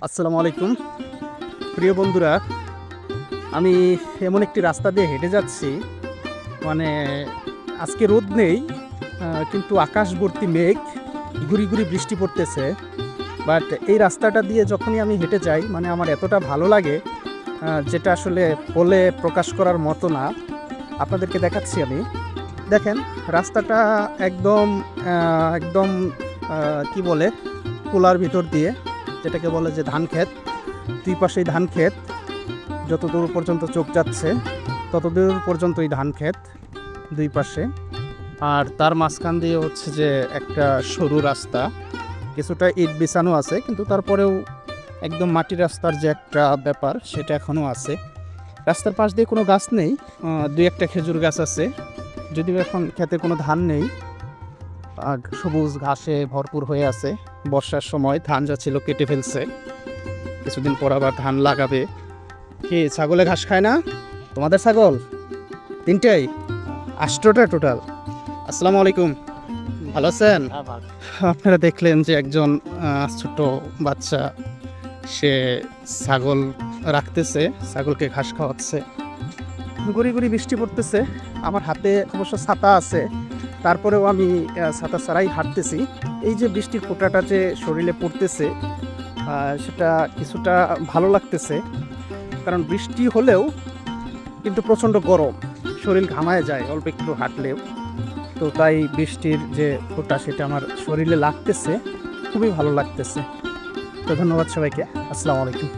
আসসালামু আলাইকুম প্রিয় বন্ধুরা, আমি এমন একটি রাস্তা দিয়ে হেঁটে যাচ্ছি। মানে আজকে রোদ নেই, কিন্তু আকাশ ভর্তি মেঘ, গুড়ি গুড়ি বৃষ্টি পড়তেছে। বাট এই রাস্তাটা দিয়ে যখনই আমি হেঁটে যাই, মানে আমার এতটা ভালো লাগে, যেটা আসলে বলে প্রকাশ করার মতো না। আপনাদেরকে দেখাচ্ছি আমি। দেখেন রাস্তাটা একদম একদম কি বলে, কুলার ভিতর দিয়ে, যেটাকে বলে যে ধান ক্ষেত। দুই পাশেই ধান ক্ষেত, যতদূর পর্যন্ত চোখ যাচ্ছে ততদূর পর্যন্তই ধান ক্ষেত দুই পাশে। আর তার মাঝখান দিয়ে হচ্ছে যে একটা সরু রাস্তা, কিছুটা ইট বিছানো আছে, কিন্তু তারপরেও একদম মাটির রাস্তার যে একটা ব্যাপার সেটা এখনও আছে। রাস্তার পাশ দিয়ে কোনো গাছ নেই, দুই একটা খেজুর গাছ আছে, যদিও এখন ক্ষেতে কোনো ধান নেই। আর সবুজ ঘাসে ভরপুর হয়ে আছে। বর্ষার সময় ধান যা ছিল কেটে ফেলছে, কিছুদিন পর আবার ধান লাগাবে। কি ছাগলে ঘাস খায় না? তোমাদের ছাগল তিনটেই, 8টা টোটাল। আসসালামু আলাইকুম, ভালো আছেন? আপনারা দেখলেন যে একজন ছোট বাচ্চা, সে ছাগল রাখতেছে, ছাগলকে ঘাস খাওয়াচ্ছে। গুড়ি গুড়ি বৃষ্টি পড়তেছে। আমার হাতে অবশ্য ছাতা আছে, তারপরেও আমি ছাতা ছাড়াই হাঁটতেছি। এই যে বৃষ্টির ফোঁটাটা যে শরীরে পড়তেছে, সেটা কিছুটা ভালো লাগতেছে। কারণ বৃষ্টি হলেও কিন্তু প্রচণ্ড গরম, শরীর ঘামায় যায় অল্প একটু হাঁটলেও। তো তাই বৃষ্টির যে ফোঁটা সেটা আমার শরীরে লাগতেছে, খুবই ভালো লাগতেছে। তো ধন্যবাদ সবাইকে। আসসালামু আলাইকুম।